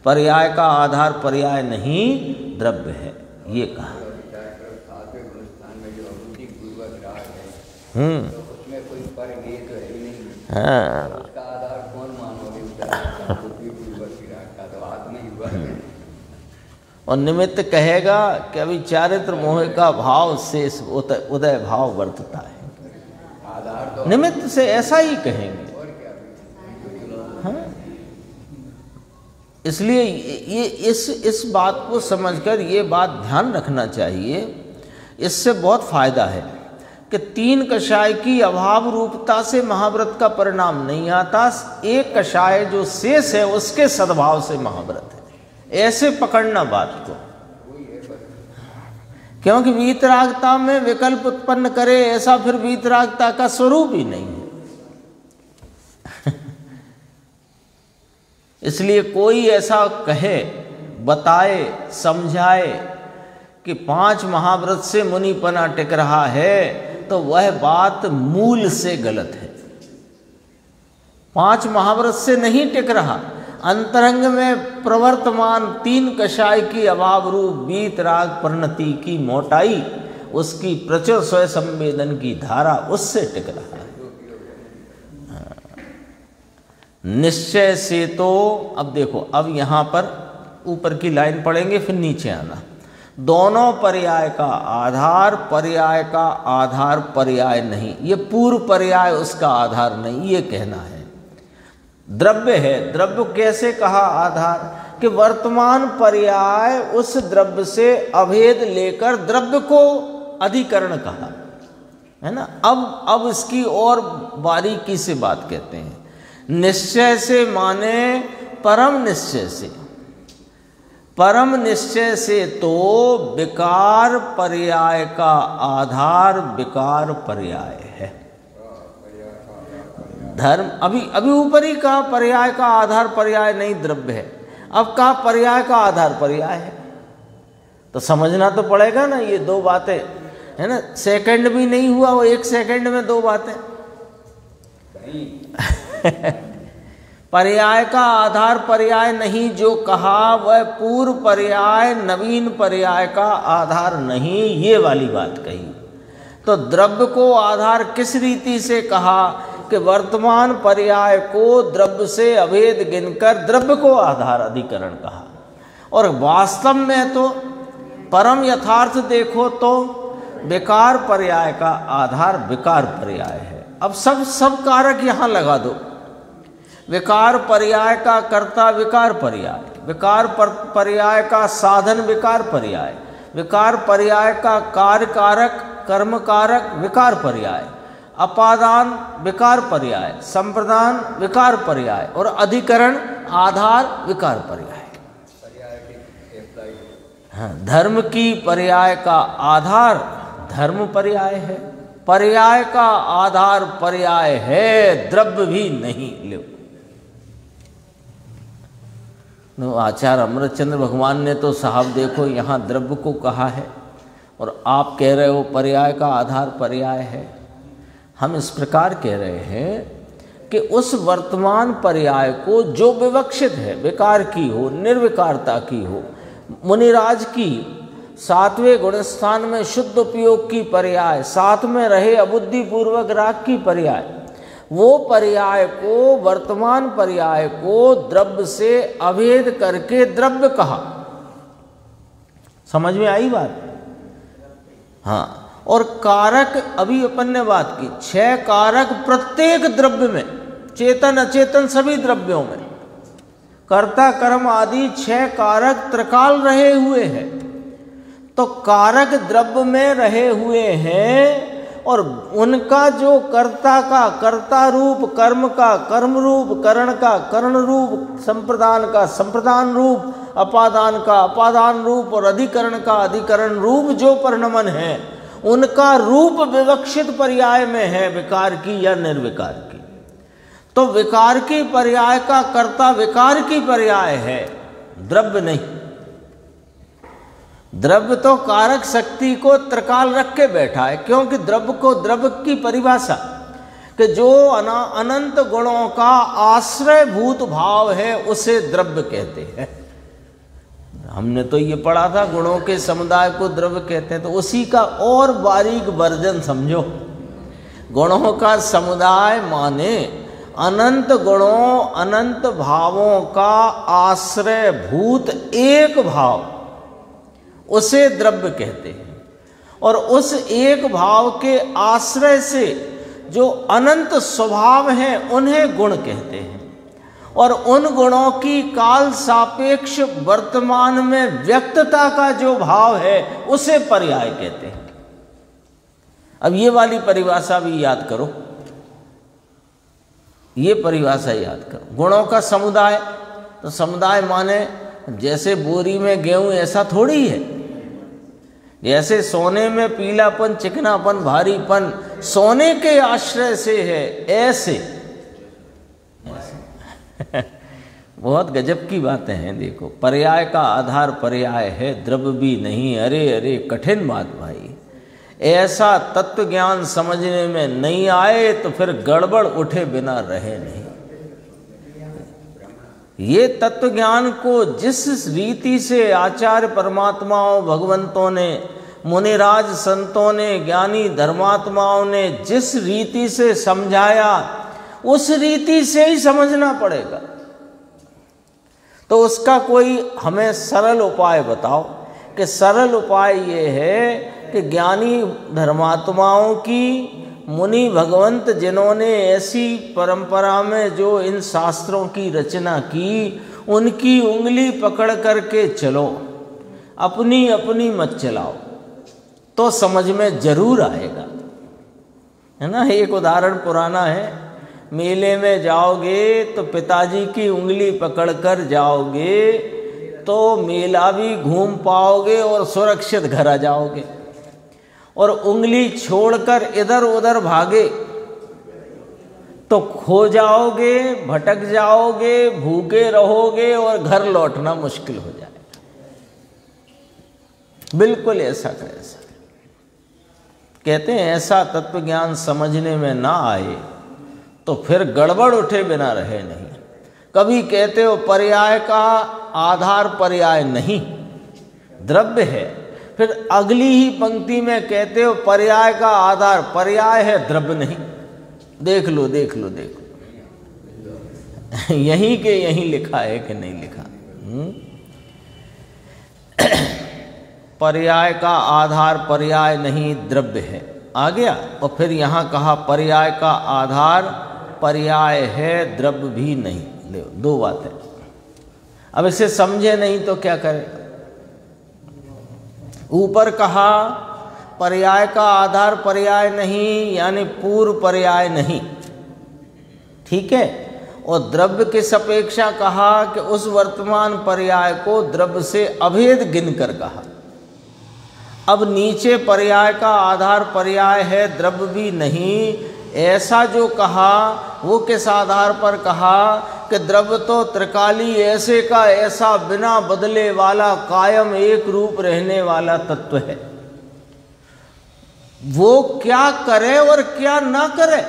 Speaker 1: पर्याय का आधार पर्याय नहीं द्रव्य है, ये कहा। हाँ और निमित्त कहेगा कि अभी चारित्र मोह का भाव से उदय भाव वर्तता है, निमित्त से ऐसा ही कहेंगे। हाँ? इसलिए ये इस बात को समझकर ये बात ध्यान रखना चाहिए, इससे बहुत फायदा है कि तीन कषाय की अभाव रूपता से महाव्रत का परिणाम नहीं आता, एक कषाय जो शेष है उसके सद्भाव से महाव्रत है। ऐसे पकड़ना बात को, क्योंकि वीतरागता में विकल्प उत्पन्न करे ऐसा फिर वीतरागता का स्वरूप ही नहीं है। इसलिए कोई ऐसा कहे, बताए, समझाए कि 5 महाव्रत से मुनिपना टिक रहा है, तो वह बात मूल से गलत है। 5 महाव्रत से नहीं टिक रहा, अंतरंग में प्रवर्तमान 3 कषाय की अभाव रूप वीतराग परिणति की मोटाई, उसकी प्रचुर स्वय संवेदन की धारा, उससे टिक रहा है। निश्चय से तो अब देखो, अब यहाँ पर ऊपर की लाइन पढ़ेंगे फिर नीचे आना। दोनों पर्याय का आधार पर्याय नहीं, ये पूर्व पर्याय उसका आधार नहीं, ये कहना है। द्रव्य है, द्रव्य कैसे कहा आधार? कि वर्तमान पर्याय उस द्रव्य से अभेद लेकर द्रव्य को अधिकरण कहा है ना। अब इसकी और बारीकी से बात कहते हैं। निश्चय से माने परम निश्चय से, परम निश्चय से तो विकार पर्याय का आधार विकार पर्याय है। धर्म अभी ऊपर ही कहा पर्याय का आधार पर्याय नहीं द्रव्य है, अब कहा पर्याय का आधार पर्याय है, तो समझना तो पड़ेगा ना ये दो बातें, है ना। सेकंड भी नहीं हुआ वो, 1 सेकंड में 2 बातें। पर्याय का आधार पर्याय नहीं जो कहा वह पूर्व पर्याय नवीन पर्याय का आधार नहीं, ये वाली बात कही। तो द्रव्य को आधार किस रीति से कहा? कि वर्तमान पर्याय को द्रव्य से अभेद गिनकर द्रव्य को आधार अधिकरण कहा। और वास्तव में तो परम यथार्थ देखो तो विकार पर्याय का आधार विकार पर्याय है। अब सब कारक यहाँ लगा दो। विकार पर्याय का कर्ता विकार पर्याय, विकार पर्याय का साधन विकार पर्याय, विकार पर्याय का कार्य कारक कर्म कारक विकार पर्याय, अपादान विकार पर्याय, संप्रदान विकार पर्याय और अधिकरण आधार विकार पर्याय। हाँ, धर्म की पर्याय का आधार धर्म पर्याय है, पर्याय का आधार पर्याय है, द्रव्य भी नहीं। लो तो आचार्य अमृतचंद्र भगवान ने तो साहब देखो यहाँ द्रव्य को कहा है और आप कह रहे हो पर्याय का आधार पर्याय है। हम इस प्रकार कह रहे हैं कि उस वर्तमान पर्याय को जो विवक्षित है, विकार की हो निर्विकारता की हो, मुनिराज की 7वें गुणस्थान में शुद्ध उपयोग की पर्याय, साथ में रहे अबुद्धि पूर्वक राग की पर्याय, वो पर्याय को वर्तमान पर्याय को द्रव्य से अभेद करके द्रव्य कहा। समझ में आई बात? हाँ, और कारक अभी अपन ने बात की, 6 कारक प्रत्येक द्रव्य में, चेतन अचेतन सभी द्रव्यों में कर्ता कर्म आदि 6 कारक त्रिकाल रहे हुए हैं। तो कारक द्रव्य में रहे हुए हैं और उनका जो कर्ता का कर्ता रूप, कर्म का कर्म रूप, करण का करण रूप, संप्रदान का संप्रदान रूप, अपादान का अपादान रूप और अधिकरण का अधिकरण रूप जो परिणमन है, उनका रूप विवक्षित पर्याय में है, विकार की या निर्विकार की। तो विकार की पर्याय का कर्ता विकार की पर्याय है, द्रव्य नहीं। द्रव्य तो कारक शक्ति को त्रिकाल रख के बैठा है, क्योंकि द्रव्य को, द्रव्य की परिभाषा कि जो अनंत गुणों का आश्रयभूत भाव है उसे द्रव्य कहते हैं। हमने तो ये पढ़ा था गुणों के समुदाय को द्रव्य कहते हैं, तो उसी का और बारीक वर्जन समझो। गुणों का समुदाय माने अनंत गुणों, अनंत भावों का आश्रयभूत एक भाव, उसे द्रव्य कहते हैं। और उस एक भाव के आश्रय से जो अनंत स्वभाव हैं उन्हें गुण कहते हैं। और उन गुणों की काल सापेक्ष वर्तमान में व्यक्तता का जो भाव है उसे पर्याय कहते हैं। अब ये वाली परिभाषा भी याद करो, ये परिभाषा याद करो। गुणों का समुदाय, तो समुदाय माने जैसे बोरी में गेहूं ऐसा थोड़ी है, जैसे सोने में पीलापन, चिकनापन, भारीपन सोने के आश्रय से है, ऐसे बहुत गजब की बातें हैं। देखो, पर्याय का आधार पर्याय है, द्रव्य भी नहीं। अरे अरे कठिन बात भाई, ऐसा तत्व ज्ञान समझने में नहीं आए तो फिर गड़बड़ उठे बिना रहे नहीं। ये तत्व ज्ञान को जिस रीति से आचार्य परमात्माओं, भगवंतों ने, मुनिराज संतों ने, ज्ञानी धर्मात्माओं ने जिस रीति से समझाया, उस रीति से ही समझना पड़ेगा। तो उसका कोई हमें सरल उपाय बताओ, कि सरल उपाय ये है कि ज्ञानी धर्मात्माओं की, मुनि भगवंत जिन्होंने ऐसी परंपरा में जो इन शास्त्रों की रचना की, उनकी उंगली पकड़ करके चलो, अपनी अपनी मत चलाओ, तो समझ में जरूर आएगा, है ना। एक उदाहरण पुराना है, मेले में जाओगे तो पिताजी की उंगली पकड़कर जाओगे तो मेला भी घूम पाओगे और सुरक्षित घर आ जाओगे। और उंगली छोड़कर इधर उधर भागे तो खो जाओगे, भटक जाओगे, भूखे रहोगे और घर लौटना मुश्किल हो जाएगा। बिल्कुल ऐसा का ऐसा। कहते हैं ऐसा तत्व ज्ञान समझने में ना आए तो फिर गड़बड़ उठे बिना रहे नहीं। कभी कहते हो पर्याय का आधार पर्याय नहीं, द्रव्य है, फिर अगली ही पंक्ति में कहते हो पर्याय का आधार पर्याय है, द्रव्य नहीं। देख लो देख लो देख लो, यहीं के यहीं लिखा है कि नहीं लिखा। पर्याय का आधार पर्याय नहीं, द्रव्य है। आ गया। और फिर यहाँ कहा पर्याय का आधार पर्याय है, द्रव्य भी नहीं। ले दो बातें। अब इसे समझे नहीं तो क्या करें। ऊपर कहा पर्याय का आधार पर्याय नहीं, यानी पूर्व पर्याय नहीं, ठीक है। और द्रव्य के सापेक्षा कहा कि उस वर्तमान पर्याय को द्रव्य से अभेद गिनकर कहा। अब नीचे पर्याय का आधार पर्याय है, द्रव्य भी नहीं, ऐसा जो कहा वो किस आधार पर कहा कि द्रव्य तो त्रिकाली ऐसे का ऐसा बिना बदले वाला कायम एक रूप रहने वाला तत्व है। वो क्या करे और क्या ना करे,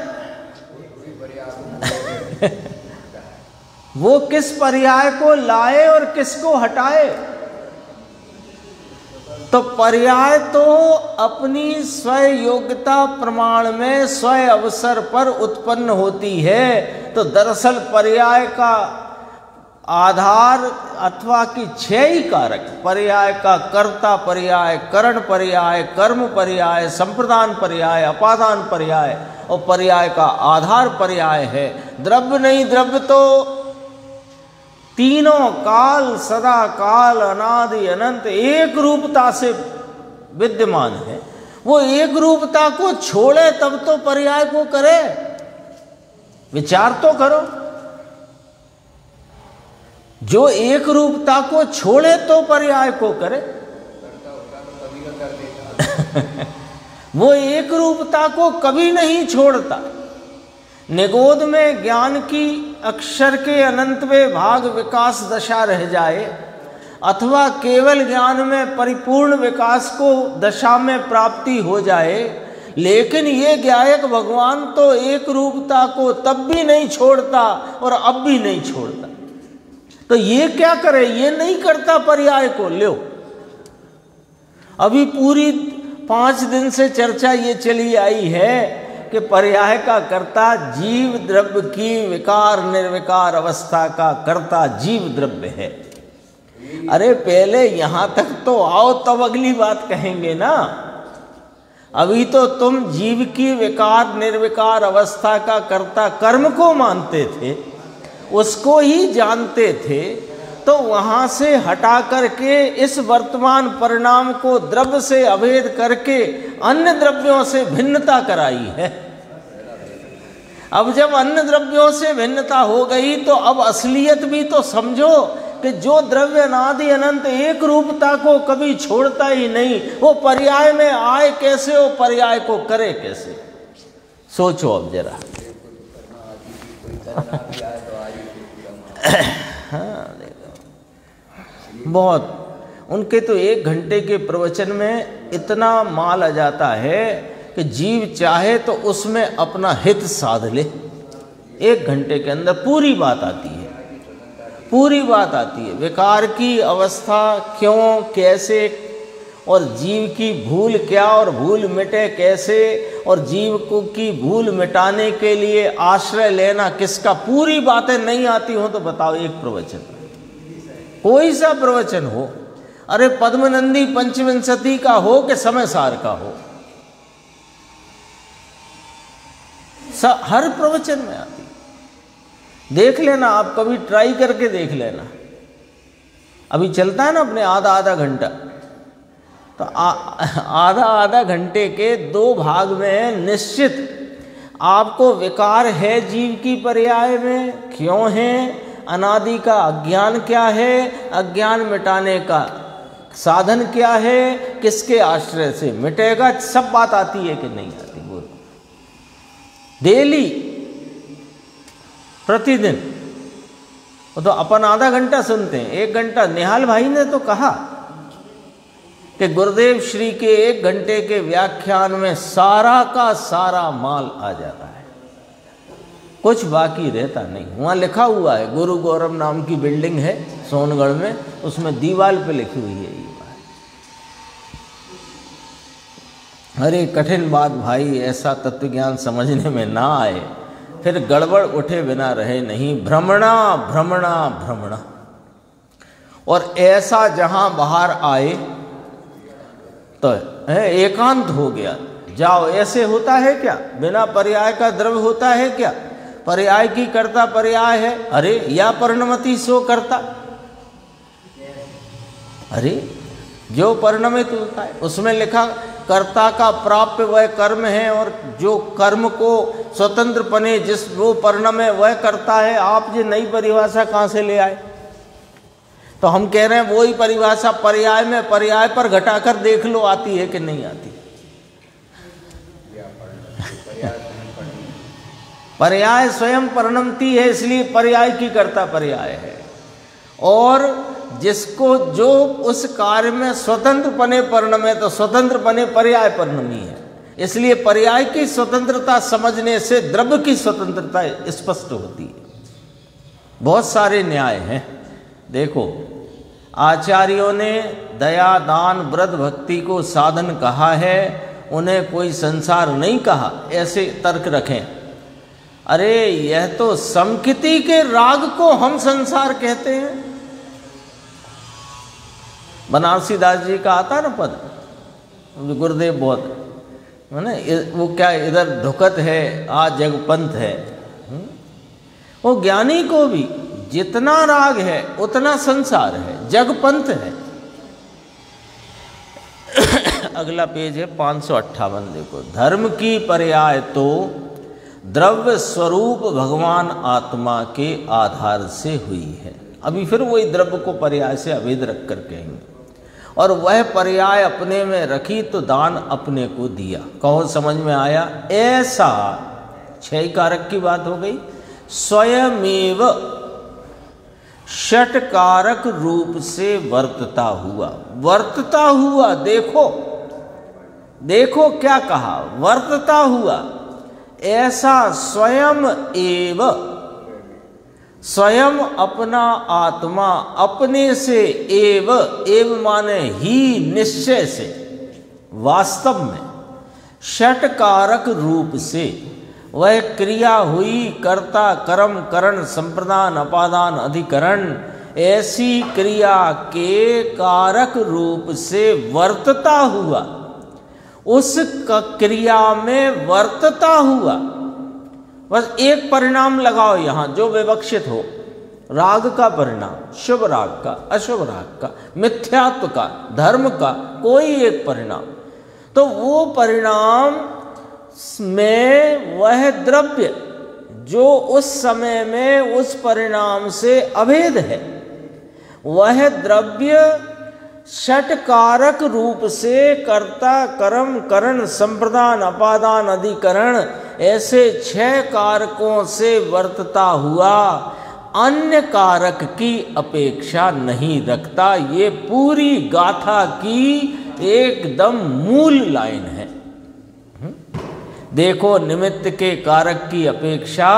Speaker 1: वो किस पर्याय को लाए और किसको हटाए। तो पर्याय तो अपनी स्वयं योग्यता प्रमाण में स्वयं अवसर पर उत्पन्न होती है। तो दरअसल पर्याय का आधार अथवा कि 6 ही कारक, पर्याय का कर्ता पर्याय, करण पर्याय, कर्म पर्याय, संप्रदान पर्याय, अपादान पर्याय और पर्याय का आधार पर्याय है। द्रव्य नहीं, द्रव्य तो तीनों काल, सदा काल, अनादि अनंत एक रूपता से विद्यमान है। वो एक रूपता को छोड़े तब तो पर्याय को करे, विचार तो करो। जो एक रूपता को छोड़े तो पर्याय को करे। वो एक रूपता को कभी नहीं छोड़ता। निगोद में ज्ञान की अक्षर के अनंतवें भाग विकास दशा रह जाए अथवा केवल ज्ञान में परिपूर्ण विकास को दशा में प्राप्ति हो जाए, लेकिन ये ज्ञायक भगवान तो एक रूपता को तब भी नहीं छोड़ता और अब भी नहीं छोड़ता। तो ये क्या करे? ये नहीं करता पर्याय को। लो, अभी पूरी 5 दिन से चर्चा ये चली आई है कि पर्याय का कर्ता जीव द्रव्य की विकार निर्विकार अवस्था का कर्ता जीव द्रव्य है। अरे पहले यहां तक तो आओ, तब अगली बात कहेंगे ना। अभी तो तुम जीव की विकार निर्विकार अवस्था का कर्ता कर्म को मानते थे, उसको ही जानते थे, तो वहां से हटा करके इस वर्तमान परिणाम को द्रव्य से अभेद करके अन्य द्रव्यों से भिन्नता कराई है। अब जब अन्य द्रव्यों से भिन्नता हो गई तो अब असलियत भी तो समझो कि जो द्रव्य अनादि अनंत एक रूपता को कभी छोड़ता ही नहीं, वो पर्याय में आए कैसे, वो पर्याय को करे कैसे? सोचो अब जरा। हाँ, देखो, बहुत उनके तो 1 घंटे के प्रवचन में इतना माल आ जाता है कि जीव चाहे तो उसमें अपना हित साध ले। 1 घंटे के अंदर पूरी बात आती है, पूरी बात आती है। विकार की अवस्था क्यों, कैसे, और जीव की भूल क्या और भूल मिटे कैसे, और जीव को की भूल मिटाने के लिए आश्रय लेना किसका, पूरी बातें नहीं आती हो तो बताओ। एक प्रवचन, कोई सा प्रवचन हो, अरे पद्मनंदी पंचविंशति का हो कि समय सार का हो, हर प्रवचन में आती। देख लेना, आप कभी ट्राई करके देख लेना। अभी चलता है ना अपने आधा घंटा, तो आधा घंटे के 2 भाग में निश्चित आपको विकार है जीव की पर्याय में, क्यों है, अनादि का अज्ञान क्या है, अज्ञान मिटाने का साधन क्या है, किसके आश्रय से मिटेगा, सब बात आती है कि नहीं आती? बोलो। डेली, प्रतिदिन। तो अपन आधा घंटा सुनते हैं, 1 घंटा। निहाल भाई ने तो कहा कि गुरुदेव श्री के 1 घंटे के व्याख्यान में सारा का सारा माल आ जाता है, कुछ बाकी रहता नहीं। वहाँ लिखा हुआ है, गुरु गौरव नाम की बिल्डिंग है सोनगढ़ में, उसमें दीवार पे लिखी हुई है ये बात। अरे कठिन बात भाई, ऐसा तत्व ज्ञान समझने में ना आए फिर गड़बड़ उठे बिना रहे नहीं। भ्रमणा भ्रमणा भ्रमणा, और ऐसा जहाँ बाहर आए तो एकांत हो गया। जाओ, ऐसे होता है क्या? बिना पर्याय का द्रव्य होता है क्या? पर्याय की कर्ता पर्याय है। अरे या परिणमति सो कर्ता, अरे जो परिणमित होता है उसमें लिखा कर्ता का प्राप्य वह कर्म है, और जो कर्म को स्वतंत्रपने जिस वो परिणम है वह करता है। आप ये नई परिभाषा कहाँ से ले आए? तो हम कह रहे हैं वही परिभाषा पर्याय में, पर्याय पर घटाकर देख लो आती है कि नहीं आती। पर्याय स्वयं परिणमती है, इसलिए पर्याय की कर्ता पर्याय है। और जिसको जो उस कार्य में स्वतंत्रपने परिणमे, तो स्वतंत्रपने पर्याय परिणमी है, इसलिए पर्याय की स्वतंत्रता समझने से द्रव्य की स्वतंत्रता स्पष्ट होती है। बहुत सारे न्याय हैं। देखो, आचार्यों ने दया दान व्रत भक्ति को साधन कहा है, उन्हें कोई संसार नहीं कहा, ऐसे तर्क रखें। अरे यह तो समकिति के राग को हम संसार कहते हैं। बनारसी दास जी का आता ना पद, गुरुदेव बहुत है ना, वो क्या इधर ढुकत है आ जगपंथ है। वो ज्ञानी को भी जितना राग है उतना संसार है, जगपंथ है। अगला पेज है 558, देखो। धर्म की पर्याय तो द्रव्य स्वरूप भगवान आत्मा के आधार से हुई है। अभी फिर वही द्रव्य को पर्याय से अभेद रख कर कहेंगे। और वह पर्याय अपने में रखी तो दान अपने को दिया। कहो समझ में आया? ऐसा 6 कारक की बात हो गई। स्वयमेव षट कारक रूप से वर्तता हुआ। वर्तता हुआ, देखो देखो क्या कहा, वर्तता हुआ। ऐसा स्वयं एव, स्वयं अपना आत्मा अपने से, एव माने ही, निश्चय से, वास्तव में, षट कारक रूप से वह क्रिया हुई, कर्ता कर्म करण संप्रदान अपादान अधिकरण, ऐसी क्रिया के कारक रूप से वर्तता हुआ, उस क्रिया में वर्तता हुआ। बस एक परिणाम लगाओ यहां जो विवक्षित हो, राग का परिणाम, शुभ राग का, अशुभ राग का, मिथ्यात्व का, धर्म का, कोई एक परिणाम। तो वो परिणाम में वह द्रव्य जो उस समय में उस परिणाम से अभेद है, वह द्रव्य षट कारक रूप से कर्ता कर्म करण संप्रदान अपादान अधिकरण ऐसे 6 कारकों से वर्तता हुआ अन्य कारक की अपेक्षा नहीं रखता। ये पूरी गाथा की एकदम मूल लाइन है। देखो, निमित्त के कारक की अपेक्षा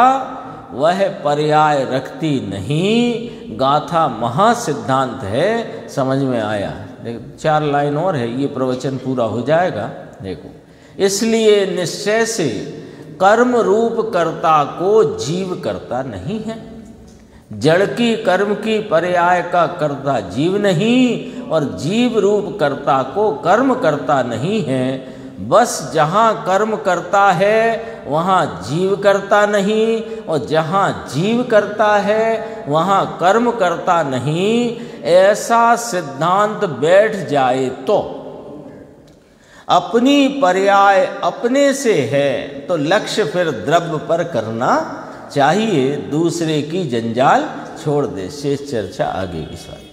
Speaker 1: वह पर्याय रखती नहीं। गाथा महासिद्धांत है, समझ में आया? देखो 4 लाइन और है, ये प्रवचन पूरा हो जाएगा। देखो, इसलिए निश्चय से कर्म रूप कर्ता को जीव करता नहीं है। जड़ की कर्म की पर्याय का कर्ता जीव नहीं, और जीव रूप कर्ता को कर्म करता नहीं है। बस जहाँ कर्म करता है वहाँ जीव करता नहीं, और जहाँ जीव करता है वहाँ कर्म करता नहीं। ऐसा सिद्धांत बैठ जाए तो अपनी पर्याय अपने से है तो लक्ष्य फिर द्रव्य पर करना चाहिए, दूसरे की जंजाल छोड़ दे। शेष चर्चा आगे की साथ।